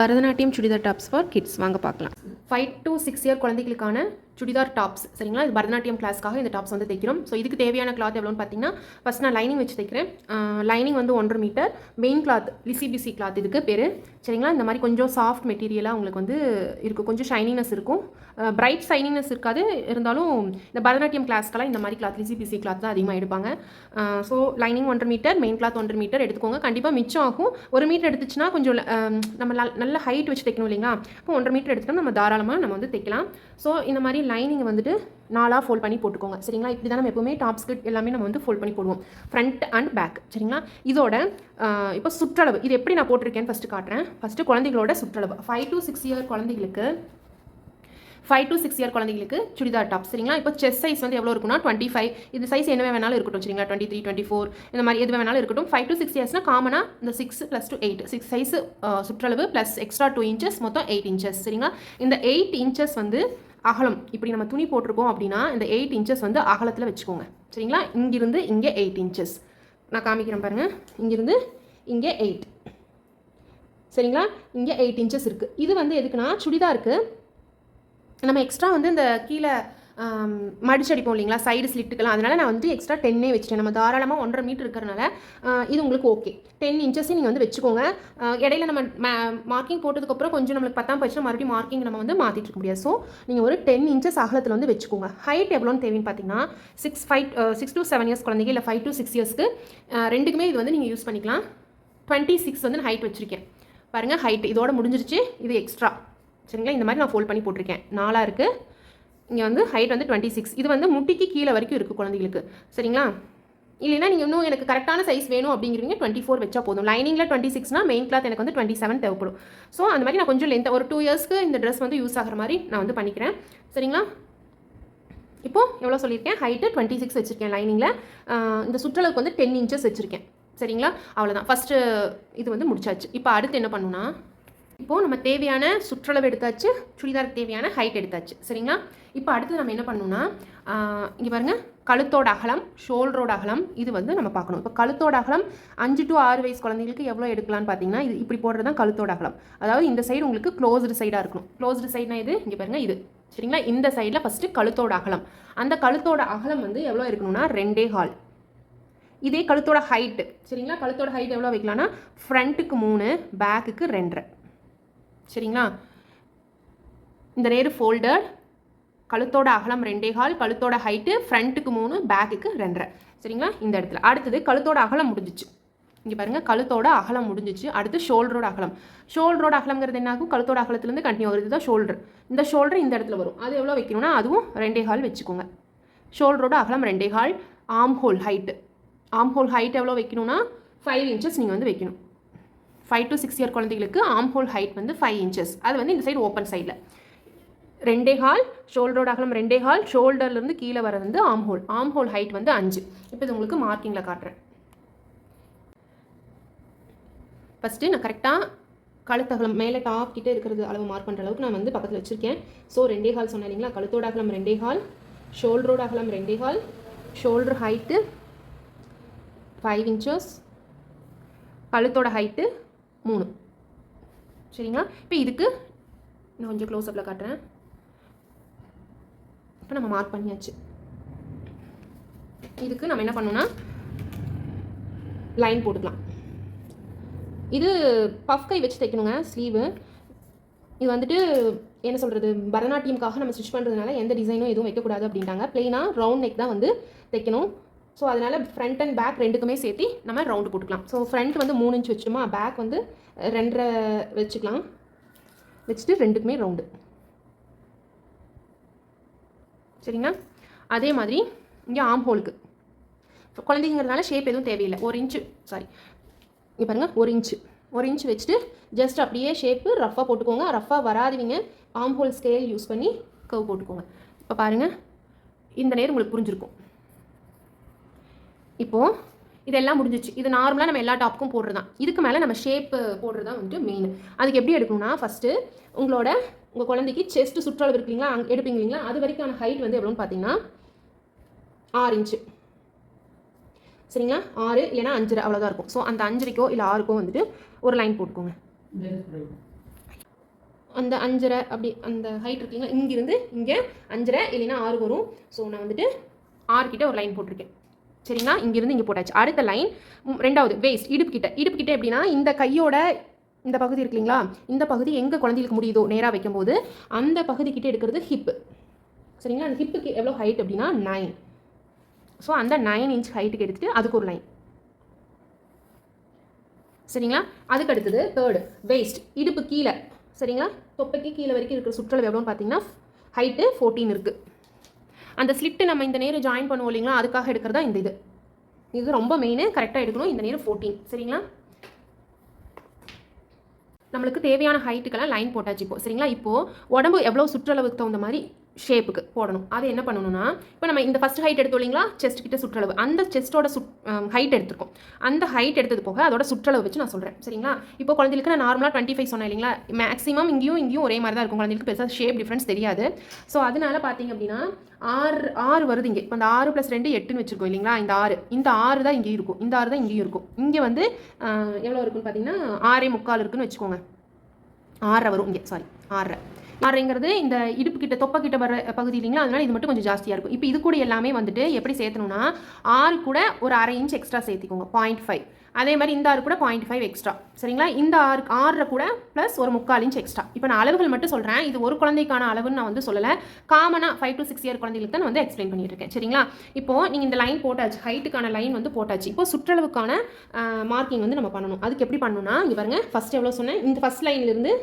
Bharatanatyam churidar tops for kids வாங்க பார்க்கலாம். 5 to 6 year குழந்தைகளுக்கான சுடிதார் டாப்ஸ் சரிங்களா. இது பரதநாட்டியம் கிளாஸ்க்காக இந்த டாப்ஸ் வந்து தைக்கிறோம். ஸோ இதுக்கு தேவையான கிளாத் எவ்வளோன்னு பார்த்தீங்கன்னா, ஃபஸ்ட் நான் லைனிங் வச்சு தைக்கிறேன். லைனிங் வந்து 1.5 மீட்டர். மெயின் கிளாத் லிசிபிசி கிளாத் இதுக்கு பேர் சரிங்களா. இந்த மாதிரி கொஞ்சம் சாஃப்ட் மெட்டீரியலாக உங்களுக்கு வந்து இருக்கும், கொஞ்சம் ஷைனிங்னஸ் இருக்கும், பிரைட் ஷைனிங்னஸ் இருக்காது. இருந்தாலும் இந்த பரதநாட்டியம் கிளாஸ்க்கெல்லாம் இந்த மாதிரி கிளாத் லிசிபிசி கிளாத் தான் அதிகமாக எடுப்பாங்க. So lining 1.5 metre, main cloth 1.5 metre எடுத்துக்கோங்க. கண்டிப்பாக மிச்சம் ஆகும். 1 மீட்டர் எடுத்துச்சுன்னா கொஞ்சம் நம்ம நல்ல ஹைட் வச்சு தைக்கணும் இல்லைங்களா. இப்போ 1.5 மீட்டர் எடுத்துட்டோம், நம்ம தாராளமாக நம்ம வந்து தைக்கலாம். ஸோ இந்த மாதிரி லைனிங் வந்துட்டு 4ஆக ஃபோல்ட் பண்ணி போட்டுக்கோங்க சரிங்களா. இப்படி தான் நம்ம எப்பவுமே டாப்ஸ் கிட் எல்லாமே நம்ம வந்து ஃபோல்ட் பண்ணி போடுவோம், ஃப்ரண்ட் அண்ட் பேக் சரிங்களா. இதோட இப்போ சுற்றளவு இது எப்படி நான் போட்டிருக்கேன்னு ஃபஸ்ட்டு காட்டுறேன். ஃபஸ்ட்டு குழந்தைகளோட சுற்றளவு 5 to 6 இயர் குழந்தைகளுக்கு 5 to 6 இயர் குழந்தைங்களுக்கு சுடிதார் டாப் சரிங்களா. இப்போ செஸ்ட் சைஸ் வந்து எவ்வளோ இருக்குன்னா 25. இது சைஸ் என்ன வேணாலும் இருக்கட்டும் சரிங்களா. 23, 24 இந்த மாதிரி எது வேணாலும் இருக்கட்டும். 5 to 6 இயர்ஸ்னால் காமனாக இந்த 6 + 2 8 6 சைஸ் சுற்றளவு ப்ளஸ் எக்ஸ்ட்ரா 2 inches மொத்தம் 8 inches சரிங்களா. இந்த 8 inches வந்து அகலம். இப்படி நம்ம துணி போட்டிருக்கோம் அப்படின்னா இந்த 8 inches வந்து அகலத்தில் வச்சுக்கோங்க சரிங்களா. இங்கிருந்து இங்கே 8 inches நான் காமிக்கிறேன் பாருங்கள். இங்கிருந்து இங்கே 8 சரிங்களா. இங்கே 8 inches இருக்குது. இது வந்து எதுக்குன்னா சுடிதாருக்கு நம்ம எக்ஸ்ட்ரா வந்து இந்த கீழே மடிச்சடிப்போம் இல்லைங்களா, சைடு ஸ்லிட்டுக்கெல்லாம். அதனால் நான் வந்து எக்ஸ்ட்ரா 10 வச்சுட்டேன். நம்ம தாராளமாக 1.5 மீட்டர் இருக்கிறனால இது உங்களுக்கு ஓகே. 10 inches நீங்கள் வந்து வச்சுக்கோங்க. இடையில நம்ம மார்க்கிங் போட்டதுக்கப்புறம் கொஞ்சம் நம்மளுக்கு 10ஆம் போயிடுச்சுன்னா மறுபடியும் மார்க்கிங் நம்ம வந்து மாற்றிட்டு இருக்க முடியாது. ஸோ நீங்கள் ஒரு 10 inches அகலத்தில் வந்து வச்சுக்கோங்க. ஹைட் எவ்வளோன்னு தேவைன்னு பார்த்தீங்கன்னா 6 to 7 இயர்ஸ் குழந்தைங்க இல்லை 5 to 6 இயர்ஸ்க்கு ரெண்டுக்குமே இது வந்து நீங்கள் யூஸ் பண்ணிக்கலாம். 26 வந்து ஹைட் வச்சுருக்கேன் பாருங்கள். ஹைட் இதோட முடிஞ்சிருச்சு, இது எக்ஸ்ட்ரா சரிங்களா. இந்த மாதிரி நான் ஃபோல்ட் பண்ணி போட்டிருக்கேன். 4ஆக இருக்குது. இங்கே வந்து ஹைட் வந்து 26. இது வந்து முட்டிக்கு கீழே வரைக்கும் இருக்குது குழந்தைங்களுக்கு சரிங்களா. இல்லைன்னா நீங்கள் இன்னும் எனக்கு கரெக்டான சைஸ் வேணும் அப்படிங்கிறீங்க 24 வச்சா போதும். லைனிங்கில் 26னா மெயின் கிளாத் எனக்கு வந்து 27 தேவைப்படும். ஸோ அந்த மாதிரி நான் கொஞ்சம் லென்த் ஒரு 2 இயர்ஸ்க்கு இந்த ட்ரெஸ் வந்து யூஸ் ஆகிற மாதிரி நான் வந்து பண்ணிக்கிறேன் சரிங்களா. இப்போது எவ்வளோ சொல்லியிருக்கேன், ஹைட்டு 26 வச்சுருக்கேன். லைனிங்கில் இந்த சுற்றளவுக்கு வந்து 10 inches வச்சுருக்கேன் சரிங்களா. அவ்வளோதான். ஃபஸ்ட்டு இது வந்து முடிச்சாச்சு. இப்போ அடுத்து என்ன பண்ணுன்னா, இப்போது நம்ம தேவையான சுற்றளவு எடுத்தாச்சு, சுடிதாருக்கு தேவையான ஹைட் எடுத்தாச்சு சரிங்களா. இப்போ அடுத்து நம்ம என்ன பண்ணணும்னா, இங்கே பாருங்கள், கழுத்தோட அகலம், ஷோல்டரோட அகலம் இது வந்து நம்ம பார்க்கணும். இப்போ கழுத்தோட அகலம் 5 to 6 வயசு குழந்தைங்களுக்கு எவ்வளோ எடுக்கலான்னு பார்த்தீங்கன்னா, இது இப்படி போடுறது தான் கழுத்தோட அகலம். அதாவது இந்த சைடு உங்களுக்கு க்ளோஸ்டு சைடாக இருக்கணும். க்ளோஸ்டு சைட்னா இது இங்கே பாருங்கள், இது சரிங்களா. இந்த சைடில் ஃபஸ்ட்டு கழுத்தோட அகலம். அந்த கழுத்தோட அகலம் வந்து எவ்வளோ இருக்கணும்னா 2.25. இதே கழுத்தோட ஹைட்டு சரிங்களா. கழுத்தோட ஹைட் எவ்வளோ வைக்கலாம்னா ஃப்ரண்ட்டுக்கு 3, பேக்குக்கு 2.5 சரிங்களா. இந்த நேரு ஃபோல்டர், கழுத்தோட அகலம் 2.25, கழுத்தோட ஹைட்டு ஃப்ரண்ட்டுக்கு 3, பேக்குக்கு 2.5 சரிங்களா. இந்த இடத்துல அடுத்தது கழுத்தோட அகலம் முடிஞ்சிச்சு. இங்கே பாருங்கள், கழுத்தோட அகலம் முடிஞ்சிச்சு. அடுத்து ஷோல்டரோட அகலம். ஷோல்டரோட அகலங்கிறது என்ன ஆகும், கழுத்தோட அகலத்துலேருந்து கண்டினியூ வருது தான் ஷோல்டர். இந்த ஷோல்டர் இந்த இடத்துல வரும். அது எவ்வளோ வைக்கணும்னா அதுவும் 2.25 வச்சுக்கோங்க. ஷோல்டரோட அகலம் 2.25. Arm hole height, arm hole height எவ்வளோ வைக்கணும்னா 5 inches நீங்கள் வந்து வைக்கணும். 5 to 6 இயர் குழந்தைகளுக்கு ஆம் ஹோல் ஹைட் வந்து 5 inches. அது வந்து இந்த சைடு ஓப்பன் சைடில் 2.25. ஷோல்டரோட அகலம் 2.25. ஷோல்டர்லேருந்து கீழே வர வந்து ஆம் ஹோல். ஆம் ஹோல் ஹைட் வந்து 5. இப்போ இது உங்களுக்கு மார்க்கிங்கில் காட்டுறேன். ஃபஸ்ட்டு நான் கரெக்டாக கழுத்தகலம் மேலே டாப் கிட்டே இருக்கிறது அளவு மார்க் பண்ணுற அளவுக்கு நான் வந்து பக்கத்தில் வச்சுருக்கேன். ஸோ 2.25 சொன்னேன் இல்லைங்களா. கழுத்தோட அகலம் 2.25, ஷோல்டரோட அகலம் 2.25, ஷோல்டர் ஹைட்டு 5 inches, கழுத்தோட ஹைட்டு 3 சரிங்களா. இப்போ இதுக்கு நான் கொஞ்சம் க்ளோஸ்அப்பில் காட்டுறேன். இப்போ நம்ம மார்க் பண்ணியாச்சு. இதுக்கு நம்ம என்ன பண்ணணும்னா லைன் போட்டுக்கலாம். இது பஃப் கை வச்சு தைக்கணுங்க ஸ்லீவு. இது வந்துட்டு என்ன சொல்கிறது, பரதநாட்டியம்காக நம்ம ஸ்டிச் பண்ணுறதுனால எந்த டிசைனும் எதுவும் வைக்கக்கூடாது அப்படின்ட்டாங்க. ப்ளெயினாக ரவுண்ட் நெக் தான் வந்து தைக்கணும். ஸோ அதனால் ஃப்ரண்ட் அண்ட் பேக் ரெண்டுக்குமே சேர்த்து நம்ம ரவுண்டு போட்டுக்கலாம். ஸோ ஃப்ரண்ட் வந்து 3 inch வச்சுட்டோமா, பேக் வந்து 2.5 வச்சுக்கலாம். வச்சுட்டு ரெண்டுக்குமே ரவுண்டு சரிங்களா. அதே மாதிரி இங்கே ஆம் ஹோலுக்கு குழந்தைங்கிறதுனால ஷேப் எதுவும் தேவையில்லை. 1 inch இங்கே பாருங்கள், 1 inch வச்சுட்டு ஜஸ்ட் அப்படியே ஷேப்பு ரஃபாக போட்டுக்கோங்க. ரஃபாக வராதுவீங்க ஆம் ஹோல் ஸ்கேல் யூஸ் பண்ணி கர்வ் போட்டுக்கோங்க. இப்போ பாருங்கள், இந்த நேரம் உங்களுக்கு புரிஞ்சிருக்கும். இப்போது இதெல்லாம் முடிஞ்சிச்சு. இது நார்மலாக நம்ம எல்லா டாப்புக்கும் போடுறது தான். இதுக்கு மேலே நம்ம ஷேப்பு போடுறது தான் வந்துட்டு மெயின். அதுக்கு எப்படி எடுக்கணும்னா, ஃபஸ்ட்டு உங்கள் குழந்தைக்கு செஸ்ட்டு சுற்றளவு இருக்கு இல்லைங்களா, அங்கே எடுப்பீங்க இல்லைங்களா, அது வரைக்கான ஹைட் வந்து எவ்வளோன்னு பார்த்தீங்கன்னா 6 inch சரிங்களா. 6 இல்லைனா 5 அவ்வளோதான் இருக்கும். ஸோ அந்த 5 இல்லை 6 வந்துட்டு ஒரு லைன் போட்டுக்கோங்க. அந்த 5.5 அப்படி அந்த ஹைட் இருக்குங்களா, இங்கிருந்து இங்கே 5.5 இல்லைன்னா 6 வரும். ஸோ நான் வந்துட்டு 6 கிட்ட ஒரு லைன் போட்டிருக்கேன். சரிங்களா, இங்கிருந்து இங்கே போட்டாச்சு. அடுத்த லைன் ரெண்டாவது வேஸ்ட், இடுப்பு கிட்ட எப்படின்னா இந்த கையோட இந்த பகுதி இருக்கு இல்லைங்களா, இந்த பகுதி எங்கே குழந்தைகளுக்கு முடியுதோ நேராக வைக்கும்போது அந்த பகுதி கிட்ட எடுக்கிறது ஹிப்பு. சரிங்களா, அந்த ஹிப்புக்கு எவ்வளோ ஹைட் அப்படின்னா 9. ஸோ அந்த 9 இன்ச் ஹைட்டுக்கு எடுத்துகிட்டு அதுக்கு ஒரு லைன். சரிங்களா, அதுக்கு அடுத்தது தேர்டு வேஸ்ட், இடுப்பு கீழே. சரிங்களா, தொப்பைக்கு கீழே வரைக்கும் இருக்கிற சுற்றளவு எவ்வளோன்னு பார்த்தீங்கன்னா ஹைட்டு 14 இருக்குது. அந்த ஸ்லிட்டு நம்ம இந்த நேரம் ஜாயின் பண்ணுவோம் இல்லைங்களா, அதுக்காக எடுக்கிறதா இந்த இது ரொம்ப மெயின், கரெக்டாக எடுக்கணும். இந்த நேரம் 14. சரிங்களா, நம்மளுக்கு தேவையான ஹைட்டுக்கெல்லாம் லைன் போட்டாச்சு இப்போ. சரிங்களா, இப்போது உடம்பு எவ்வளோ சுற்றளவுக்கு தகுந்த மாதிரி ஷேப்புக்கு போடணும். அது என்ன பண்ணணும்னா, இப்போ நம்ம இந்த ஃபஸ்ட் ஹைட் எடுத்தோம் இல்லைங்களா, செஸ்ட் கிட்ட சுற்றளவு, அந்த செஸ்ட்டோட ஹைட் எடுத்துருக்கோம். அந்த ஹைட் எடுத்தது போக அதோட சுற்றளவு வச்சு நான் சொல்கிறேன். சரிங்களா, இப்போ குழந்தைகளுக்கு நான் நார்மலாக 25 சொன்னேன் இல்லைங்களா, மேக்ஸிமம் இங்கேயும் ஒரே மாதிரி தான் இருக்கும். குழந்தைகளுக்கு பெருசாக ஷேப் டிஃப்ரென்ஸ் தெரியாது. ஸோ அதனால பார்த்தீங்க அப்படின்னா 6 வருது இங்கே. இப்போ அந்த 6 + 2 8ன்னு வச்சுருக்கோம் இல்லைங்களா, இந்த 6 தான் இங்கேயும் இருக்கும், இந்த 6 தான் இங்கேயும் இருக்கும். இங்கே வந்து எவ்வளோ இருக்குன்னு பார்த்தீங்கன்னா 6.25 இருக்குன்னு வச்சுக்கோங்க. 6 வரும் இங்கே, சாரி 6.5ங்கிறது இந்த இடுப்பு கிட்ட தொப்பை கிட்ட வர பகுதி இல்லைங்களா, அதனால இது மட்டும் கொஞ்சம் ஜாஸ்தியாக இருக்கும். இப்போ இது கூட எல்லாமே வந்துட்டு எப்படி சேர்த்தணும்னா 6 கூட ஒரு 1/2 இன்ச் எக்ஸ்ட்ரா சேர்த்திக்கோங்க, 0.5. அதே மாதிரி இந்த 6 கூட 0.5 எக்ஸ்ட்ரா. சரிங்களா, இந்த 6 கூட ப்ளஸ் ஒரு 3/4 இன்ச் எக்ஸ்ட்ரா. இப்போ நான் அளவுகள் மட்டும் சொல்கிறேன், இது ஒரு குழந்தைக்கான அளவுன்னு நான் வந்து சொல்லலை. காமனாக 5 to 6 இயர் குழந்தைகளுக்கு தான் நான் வந்து எக்ஸ்பிளைன் பண்ணிட்டு இருக்கேன். சரிங்களா, இப்போது நீங்கள் இந்த லைன் போட்டாச்சு, ஹைட்டுக்கான லைன் வந்து போட்டாச்சு. இப்போ சுற்றளவுக்கான மார்க்கிங் வந்து நம்ம பண்ணணும். அதுக்கு எப்படி பண்ணணும்னா, இங்கே பாருங்கள், ஃபஸ்ட் எவ்வளோ சொன்னேன், இந்த ஃபஸ்ட் லைன்லேருந்து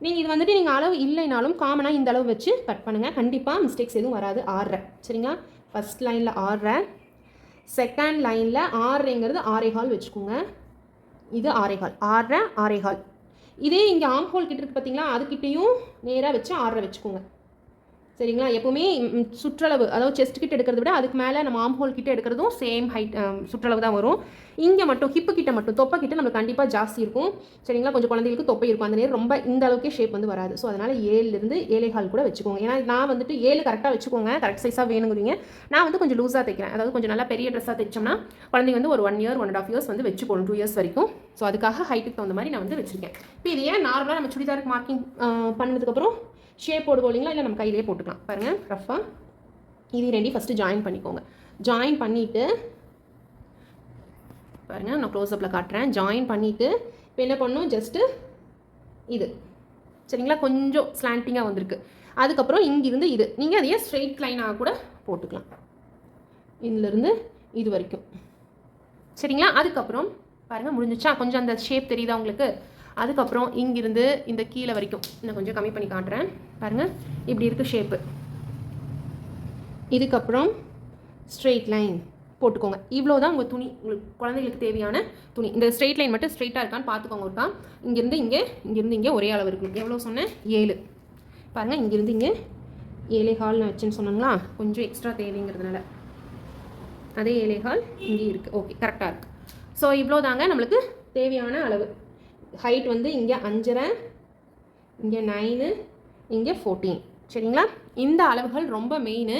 நீங்கள் இது வந்துட்டு நீங்கள் அளவு இல்லைனாலும் காமனாக இந்த அளவு வச்சு கட் பண்ணுங்கள். கண்டிப்பாக மிஸ்டேக்ஸ் எதுவும் வராது. 6. சரிங்களா, ஃபஸ்ட் லைனில் 6, செகண்ட் லைனில் 6ங்கிறது 6.25 வச்சுக்கோங்க. இது 6.25, 6.25. இதே இங்கே ஆம் ஹோல் கிட்ட இருக்குது பார்த்தீங்களா, அதுக்கிட்டையும் நேராக வச்சு 6 வச்சுக்கோங்க. சரிங்களா, எப்போவுமே சுற்றளவு, அதாவது செஸ்ட் கிட்ட எடுக்கிறத விட அதுக்கு மேலே நம்ம ஆம் ஹோல் கிட்ட எடுக்கிறதும் சேம் ஹைட் சுற்றளவு தான் வரும். இங்கே மட்டும் ஹிப்பு கிட்ட மட்டும், தொப்பை கிட்ட நம்மளுக்கு கண்டிப்பாக ஜாஸ்தி இருக்கும். சரிங்களா, கொஞ்சம் குழந்தைகளுக்கு தொப்பை இருக்கும், அந்த நேரம் ரொம்ப இந்த அளவுக்கே ஷேப் வந்து வராது. ஸோ அதனால் 7லேருந்து 7.25 கூட வச்சுக்கோங்க. ஏன்னா நான் வந்துட்டு 7 கரெக்டாக வச்சுக்கோங்க, கரெக்ட் சைஸாக வேணுங்கிறீங்க. நான் வந்து கொஞ்சம் லூஸாக தைக்கிறேன், அதாவது கொஞ்சம் நல்லா பெரிய ட்ரெஸ்ஸாக தைச்சோம்னா குழந்தைங்க வந்து ஒரு 1 year 1.5 years வந்து வச்சு போகணும், 2 years வரைக்கும். ஸோ அதுக்காக ஹைட்டுக்கு தகுந்த மாதிரி நான் வந்து வச்சுருக்கேன். இப்போ இது ஏன் நார்மலாக நம்ம சுடிதாருக்கு மார்க்கிங் பண்ணதுக்கப்புறம் ஷேப் போடுவோம் இல்லைங்களா, இல்லை நம்ம கையிலே போட்டுக்கலாம். பாருங்கள், ரஃபாக இது ரெண்டையும் ஃபஸ்ட்டு ஜாயின் பண்ணிக்கோங்க. ஜாயின் பண்ணிவிட்டு பாருங்கள், நான் க்ளோஸ்அப்பில் காட்டுறேன். ஜாயின் பண்ணிவிட்டு இப்போ என்ன பண்ணணும், ஜஸ்ட்டு இது சரிங்களா, கொஞ்சம் ஸ்லாண்டிங்காக வந்திருக்கு. அதுக்கப்புறம் இங்கிருந்து இது நீங்கள் அதையே ஸ்ட்ரெயிட் லைனாக கூட போட்டுக்கலாம், இதிலிருந்து இது வரைக்கும். சரிங்களா, அதுக்கப்புறம் பாருங்கள் முடிஞ்சிச்சா, கொஞ்சம் அந்த ஷேப் தெரியுதா உங்களுக்கு. அதுக்கப்புறம் இங்கிருந்து இந்த கீழே வரைக்கும் நான் கொஞ்சம் கம்மி பண்ணி காட்டுறேன். பாருங்கள், இப்படி இருக்குது ஷேப்பு. இதுக்கப்புறம் ஸ்ட்ரெயிட் லைன் போட்டுக்கோங்க. இவ்வளோ தான் உங்கள் துணி, உங்களுக்கு குழந்தைகளுக்கு தேவையான துணி. இந்த ஸ்ட்ரெயிட் லைன் மட்டும் ஸ்ட்ரெயிட்டாக இருக்கான்னு பார்த்துக்கோங்க. இருக்கா, இங்கேருந்து இங்கே ஒரே அளவு இருக்குது. எவ்வளோ சொன்னேன், 7. பாருங்கள், இங்கேருந்து இங்கே 7.25 நான் வச்சுன்னு சொன்னாங்களா, கொஞ்சம் எக்ஸ்ட்ரா தேவைங்கிறதுனால அதே 7.25 இங்கே இருக்குது. ஓகே, கரெக்டாக இருக்குது. ஸோ இவ்வளோ தாங்க நம்மளுக்கு தேவையான அளவு. ஹைட் வந்து இங்கே 5.5, இங்கே 9, இங்கே 14. சரிங்களா, இந்த அளவுகள் ரொம்ப மெயின்.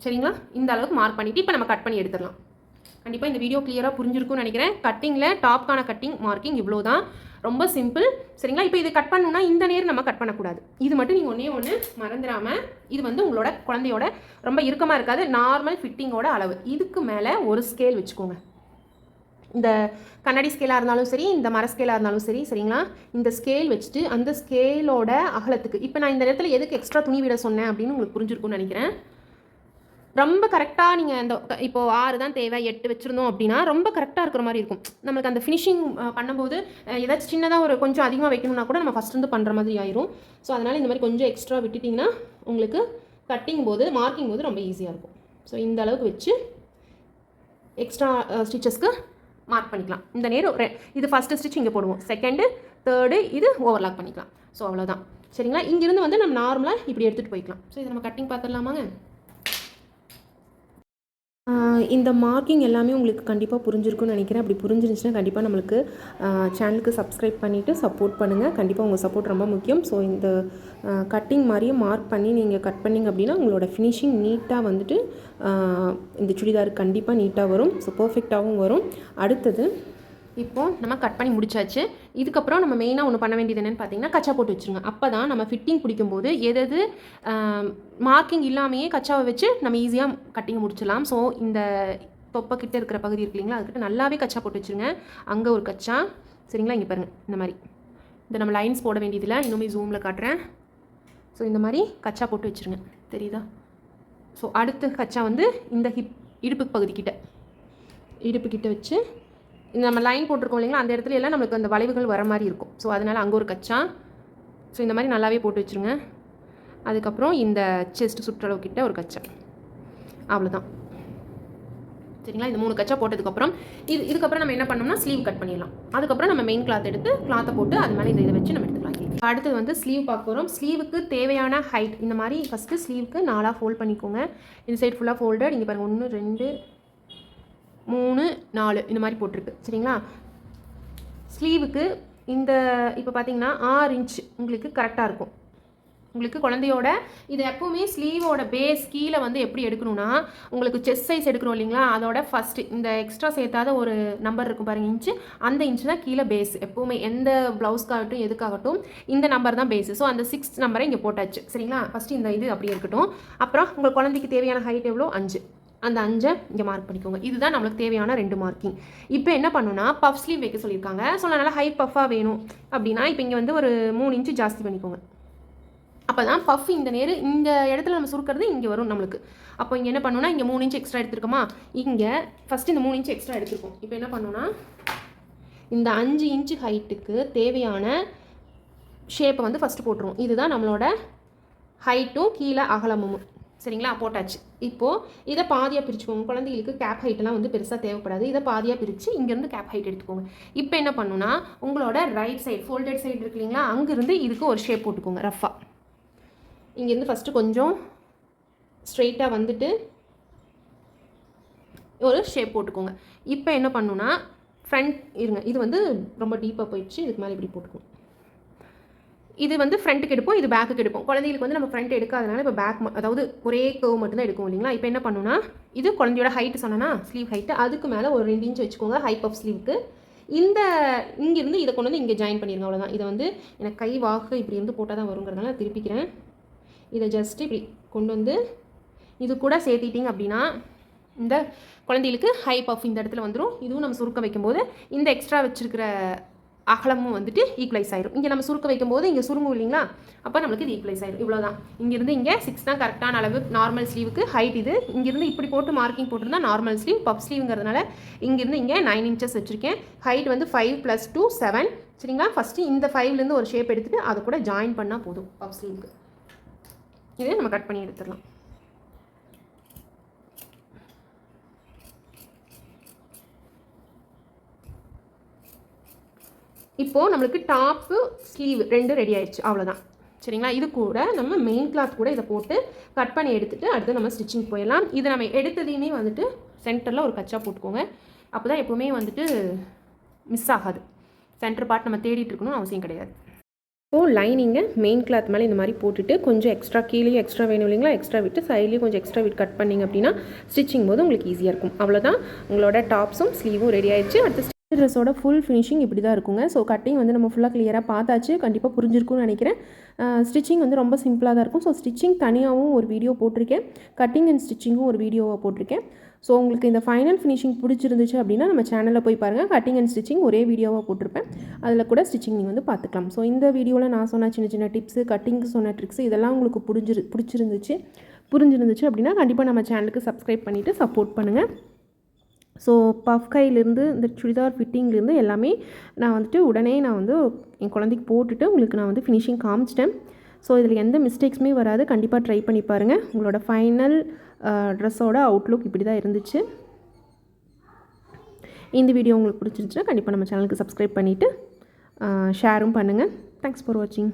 சரிங்களா, இந்த அளவுக்கு மார்க் பண்ணிவிட்டு இப்போ நம்ம கட் பண்ணி எடுத்துடலாம். கண்டிப்பாக இந்த வீடியோ கிளியராக புரிஞ்சிருக்கும்னு நினைக்கிறேன். கட்டிங்கில் டாப்கான கட்டிங் மார்க்கிங் இவ்வளோ தான், ரொம்ப சிம்பிள். சரிங்களா, இப்போ இது கட் பண்ணணும்னா இந்த நேரம் நம்ம கட் பண்ணக்கூடாது. இது மட்டும் நீங்கள் ஒன்று மறந்துடாமல், இது வந்து உங்களோட குழந்தையோட ரொம்ப இறுக்கமாக இருக்காது, நார்மல் ஃபிட்டிங்கோட அளவு. இதுக்கு மேலே ஒரு ஸ்கேல் வச்சுக்கோங்க. இந்த கண்ணாடி ஸ்கேலாக இருந்தாலும் சரி, இந்த மர ஸ்கேலாக இருந்தாலும் சரி. சரிங்களா, இந்த ஸ்கேல் வச்சுட்டு அந்த ஸ்கேலோட அகலத்துக்கு, இப்போ நான் இந்த நேரத்தில் எதுக்கு எக்ஸ்ட்ரா துணி விட சொன்னேன் அப்படின்னு உங்களுக்கு புரிஞ்சிருக்கும்னு நினைக்கிறேன். ரொம்ப கரெக்டாக நீங்கள் அந்த இப்போது 6 தான் தேவை, 8 வச்சுருந்தோம் அப்படின்னா ரொம்ப கரெக்டாக இருக்கிற மாதிரி இருக்கும். நம்மளுக்கு அந்த ஃபினிஷிங் பண்ணும்போது ஏதாச்சும் சின்னதாக ஒரு கொஞ்சம் அதிகமாக வைக்கணும்னா கூட நம்ம ஃபஸ்ட் வந்து பண்ணுற மாதிரி ஆயிரும். ஸோ அதனால் இந்த மாதிரி கொஞ்சம் எக்ஸ்ட்ரா விட்டுட்டிங்கன்னா உங்களுக்கு கட்டிங் போது மார்க்கிங் போது ரொம்ப ஈஸியாக இருக்கும். ஸோ இந்த அளவுக்கு வச்சு எக்ஸ்ட்ரா ஸ்டிச்சஸ்க்கு மார்க் பண்ணிக்கலாம். இந்த நேரம் இது ஃபஸ்ட்டு ஸ்டிச் இங்கே போடுவோம், செகண்டு தேர்டு இது ஓவர்லாக் பண்ணிக்கலாம். ஸோ அவ்வளோதான். சரிங்களா, இங்கேருந்து வந்து நம்ம நார்மலாக இப்படி எடுத்துகிட்டு போய்க்கலாம். ஸோ இதை நம்ம கட்டிங் பார்த்துடலாமாங்க. இந்த மார்க்கிங் எல்லாமே உங்களுக்கு கண்டிப்பாக புரிஞ்சிருக்குன்னு நினைக்கிறேன். அப்படி புரிஞ்சிருந்துச்சுன்னா கண்டிப்பாக நம்மளுக்கு சேனலுக்கு சப்ஸ்கிரைப் பண்ணிவிட்டு சப்போர்ட் பண்ணுங்கள். கண்டிப்பாக உங்கள் சப்போர்ட் ரொம்ப முக்கியம். ஸோ இந்த கட்டிங் மாதிரியே மார்க் பண்ணி நீங்கள் கட் பண்ணிங்க அப்படின்னா உங்களோட ஃபினிஷிங் நீட்டாக வந்துட்டு இந்த சுடிதார் கண்டிப்பாக நீட்டாக வரும். ஸோ பர்ஃபெக்டாகவும் வரும். அடுத்தது இப்போது நம்ம கட் பண்ணி முடிச்சாச்சு. இதுக்கப்புறம் நம்ம மெயினாக ஒன்று பண்ண வேண்டியது என்னென்னு பார்த்தீங்கன்னா கச்சா போட்டு வச்சுருங்க. அப்போ தான் நம்ம ஃபிட்டிங் பிடிக்கும்போது எது மார்க்கிங் இல்லாமையே கச்சாவை வச்சு நம்ம ஈஸியாக கட்டிங் முடிச்சிடலாம். ஸோ இந்த தொப்பை கிட்ட இருக்கிற பகுதி இருக்கு இல்லைங்களா, அதுக்கிட்ட நல்லாவே கச்சா போட்டு வச்சுருங்க. அங்கே ஒரு கச்சா, சரிங்களா, இங்கே பாருங்கள் இந்த மாதிரி. இந்த நம்ம லைன்ஸ் போட வேண்டியதில்லை, இன்னுமே ஜூமில் காட்டுறேன். ஸோ இந்த மாதிரி கச்சா போட்டு வச்சுருங்க, தெரியுதா? ஸோ அடுத்த கச்சா வந்து இந்த இடுப்பு பகுதிக்கிட்ட வச்சு இந்த நம்ம லைன் போட்டிருக்கோம் இல்லைங்களா, அந்த இடத்துல எல்லாம் நம்மளுக்கு அந்த வளைவுகள் வர மாதிரி இருக்கும். ஸோ அதனால் அங்கே ஒரு கச்சா. ஸோ இந்த மாதிரி நல்லாவே போட்டு வச்சுருங்க. அதுக்கப்புறம் இந்த செஸ்ட் சுற்றளவு கிட்ட ஒரு கச்சா, அவ்வளோதான். சரிங்களா, இந்த 3 கச்சா போட்டதுக்கப்புறம் இதுக்கப்புறம் நம்ம என்ன பண்ணோம்னா ஸ்லீவ் கட் பண்ணிடலாம். அதுக்கப்புறம் நம்ம மெயின் கிளாத் எடுத்து கிளாத்தை போட்டு அது மேலே இதை வச்சு நம்ம எடுத்துக்கலாம். அடுத்தது வந்து ஸ்லீவ் பார்க்க போகிறோம். ஸ்லீவுக்கு தேவையான ஹைட் இந்த மாதிரி ஃபஸ்ட்டு ஸ்லீவுக்கு 4 ஃபோல்ட் பண்ணிக்கோங்க. இந்த சைட் ஃபுல்லாக ஃபோல்டட். இங்கே பாருங்கள் 1 2 3 4 இந்த மாதிரி போட்டிருக்கு. சரிங்களா, ஸ்லீவுக்கு இந்த இப்போ பார்த்தீங்கன்னா 6 இன்ச் உங்களுக்கு கரெக்டாக இருக்கும். உங்களுக்கு குழந்தையோட இது எப்போவுமே ஸ்லீவோட பேஸ் கீழே வந்து எப்படி எடுக்கணும்னா, உங்களுக்கு செஸ்ட் சைஸ் எடுக்கணும் இல்லைங்களா, அதோட ஃபஸ்ட்டு இந்த எக்ஸ்ட்ரா சேர்த்தாத ஒரு நம்பர் இருக்கும் பாருங்கள், இன்ச்சு. அந்த இன்ச்சு தான் கீழே பேஸ். எப்போவுமே எந்த ப்ளவுஸ்க்காகட்டும் எதுக்காகட்டும் இந்த நம்பர் தான் பேஸு. ஸோ அந்த 6 நம்பரை இங்கே போட்டாச்சு. சரிங்களா, ஃபஸ்ட்டு இந்த இது அப்படியே இருக்கட்டும். அப்புறம் உங்கள் குழந்தைக்கு தேவையான ஹைட் எவ்வளோ, 5. அந்த 5 இங்கே மார்க் பண்ணிக்கோங்க. இதுதான் நம்மளுக்கு தேவையான 2 மார்க்கிங். இப்போ என்ன பண்ணுன்னா பஃப் ஸ்லீவ் வைக்க சொல்லியிருக்காங்க. ஸோ நல்லா ஹை பஃபாக வேணும் அப்படின்னா இப்போ இங்கே வந்து ஒரு 3 இன்ச்சு ஜாஸ்தி பண்ணிக்கோங்க. அப்போ தான் பஃப் இந்த இடத்துல நம்ம சுருக்கிறது இங்கே வரும் நம்மளுக்கு. அப்போ இங்கே என்ன பண்ணணும்னா இங்கே 3 இன்ச் எக்ஸ்ட்ரா எடுத்துருக்கோமா, இங்கே ஃபஸ்ட்டு இந்த 3 இன்ச் எக்ஸ்ட்ரா எடுத்துருக்கோம். இப்போ என்ன பண்ணணும்னா இந்த 5 இன்ச்சு ஹைட்டுக்கு தேவையான ஷேப்பை வந்து ஃபஸ்ட்டு போட்டுருவோம். இதுதான் நம்மளோட ஹைட்டும் கீழே அகலமும். சரிங்களா, போட்டாச்சு. இப்போது இதை பாதியாக பிரிச்சுக்கோங்க. குழந்தைகளுக்கு கேப் ஹைட்டெல்லாம் வந்து பெருசாக தேவைப்படாது. இதை பாதியாக பிரித்து இங்கேருந்து கேப் ஹைட் எடுத்துக்கோங்க. இப்போ என்ன பண்ணணும்னா உங்களோட ரைட் சைடு ஃபோல்டட் சைடு இருக்கு இல்லைங்களா, அங்கேருந்து இதுக்கு ஒரு ஷேப் போட்டுக்கோங்க ரஃபாக. இங்கேருந்து ஃபஸ்ட்டு கொஞ்சம் ஸ்ட்ரெயிட்டாக வந்துட்டு ஒரு ஷேப் போட்டுக்கோங்க. இப்போ என்ன பண்ணணுன்னா ஃப்ரண்ட் இருங்க, இது வந்து ரொம்ப டீப்பாக போயிடுச்சு. இதுக்கு மேலே இப்படி போட்டுக்கோங்க. இது வந்து ஃப்ரண்ட்டுக்கு எடுப்போம், இது பேக்குக்கு எடுப்போம். குழந்தைகளுக்கு வந்து நம்ம ஃப்ரண்ட் எடுக்காதனால இப்போ பேக் அதாவது ஒரே கர்வ் மட்டும்தான் எடுக்கும் இல்லைங்களா. இப்போ என்ன பண்ணுன்னா இது குழந்தையோட ஹைட்டு சொன்னேன்னா ஸ்லீவ் ஹைட்டு, அதுக்கு மேலே ஒரு 2 இன்ச் வச்சுக்கோங்க ஹை பஃப் ஸ்லீவுக்கு. இங்கேருந்து இதை கொண்டு வந்து இங்கே ஜாயின் பண்ணிடுங்க, அவ்வளோதான். இதை வந்து எனக்கு கை வாக்கு இப்படி இருந்து போட்டால் தான் வருங்கிறதுனால திருப்பிக்கிறேன். இதை ஜஸ்ட்டு இப்படி கொண்டு வந்து இது கூட சேர்த்திட்டிங்க அப்படின்னா இந்த குழந்தைகளுக்கு ஹை பஃப் இந்த இடத்துல வந்துடும். இதுவும் நம்ம சுருக்க வைக்கும்போது இந்த எக்ஸ்ட்ரா வச்சுருக்கிற அகலமும் வந்துட்டு ஈக்குவலைஸ் ஆயிடும். இங்கே நம்ம சுருக்க வைக்கும்போது இங்கே சுருங்கும் இல்லைங்களா, அப்போ நம்மளுக்கு இது ஈக்குவலைஸ் ஆயிடும். இவ்வளோதான். இங்கேருந்து இங்கே 6 தான் கரெக்டான அளவு நார்மல் ஸ்லீவுக்கு ஹைட். இது இங்கேருந்து இப்படி போட்டு மார்க்கிங் போட்டிருந்தா நார்மல் ஸ்லீவ். பஃப் ஸ்லீவுங்கிறதுனால இங்கேருந்து இங்கே 9 இன்ச்சஸ் வச்சுருக்கேன். ஹைட் வந்து 5 + 2 7. சரிங்களா, ஃபஸ்ட்டு இந்த 5லேருந்து ஒரு ஷேப் எடுத்துகிட்டு அதை கூட ஜாயின் பண்ணால் போதும் பஃப் ஸ்லீவுக்கு. இதை நம்ம கட் பண்ணி எடுத்துடலாம். இப்போது நம்மளுக்கு டாப்பு ஸ்லீவ் 2 ரெடி ஆயிடுச்சு, அவ்வளோதான். சரிங்களா, இது கூட நம்ம மெயின் கிளாத் கூட இதை போட்டு கட் பண்ணி எடுத்துகிட்டு அடுத்து நம்ம ஸ்டிச்சிங் போயிடலாம். இது நம்ம எடுத்ததையுமே வந்துட்டு சென்டரில் ஒரு கச்சா போட்டுக்கோங்க. அப்போ தான் எப்போவுமே வந்துட்டு மிஸ் ஆகாது. சென்டர் பார்ட் நம்ம தேடிட்டு இருக்கணும்னு அவசியம் கிடையாது. இப்போது லைனிங்கை மெயின் கிளாத் மேலே இந்த மாதிரி போட்டுட்டு கொஞ்சம் எக்ஸ்ட்ரா கீழே எக்ஸ்ட்ரா வேணும் இல்லைங்களா, எக்ஸ்ட்ரா விட்டு சைட்லேயும் கொஞ்சம் எக்ஸ்ட்ரா விட்டு கட் பண்ணிங்க அப்படின்னா ஸ்டிச்சிங் போது உங்களுக்கு ஈஸியாக இருக்கும். அவ்வளோதான், உங்களோட டாப்ஸும் ஸ்லீவும் ரெடி ஆயிடுச்சு. அடுத்து ட்ரெஸ்ஸோட ஃபுல் ஃபினிஷிங் இப்படி தான் இருக்குங்க. ஸோ கட்டிங் வந்து நம்ம ஃபுல்லாக கிளியராக பார்த்தாச்சு. கண்டிப்பாக புரிஞ்சிருக்கும்னு நினைக்கிறேன். ஸ்டிச்சிங் வந்து ரொம்ப சிம்பிளாக தான் இருக்கும். ஸோ ஸ்டிச்சிங் தனியாகவும் ஒரு வீடியோ போட்டிருக்கேன், கட்டிங் அண்ட் ஸ்டிச்சிங்கும் ஒரு வீடியோவை போட்டிருக்கேன். ஸோ உங்களுக்கு இந்த ஃபைனல் ஃபினிஷிங் பிடிச்சிருந்துச்சு அப்படின்னா நம்ம சேனலில் போய் பாருங்கள். கட்டிங் அண்ட் ஸ்டிச்சிங் ஒரே வீடியோவாக போட்டிருப்பேன், அதில் கூட ஸ்டிச்சிங் நீங்கள் வந்து பார்த்துக்கலாம். ஸோ இந்த வீடியோவில் நான் சொன்ன சின்ன சின்ன டிப்ஸு, கட்டிங்க்கு சொன்ன ட்ரிக்ஸு இதெல்லாம் உங்களுக்கு புரிஞ்சிருந்துச்சு அப்படின்னா கண்டிப்பாக நம்ம சேனலுக்கு சப்ஸ்கிரைப் பண்ணிவிட்டு சப்போர்ட் பண்ணுங்கள். ஸோ பஃப் கையிலேருந்து இந்த சுடிதார் ஃபிட்டிங்லேருந்து எல்லாமே நான் வந்துட்டு உடனே நான் வந்து என் குழந்தைக்கு போட்டுட்டு உங்களுக்கு நான் வந்து ஃபினிஷிங் காமிச்சிட்டேன். ஸோ இதில் எந்த மிஸ்டேக்ஸுமே வராது. கண்டிப்பாக ட்ரை பண்ணி பாருங்கள். உங்களோட ஃபைனல் ட்ரெஸ்ஸோட அவுட்லுக் இப்படி தான் இருந்துச்சு. இந்த வீடியோ உங்களுக்கு பிடிச்சிருந்துச்சுன்னா கண்டிப்பாக நம்ம சேனலுக்கு சப்ஸ்கிரைப் பண்ணிவிட்டு ஷேரும் பண்ணுங்கள். தேங்க்ஸ் ஃபார் வாட்சிங்.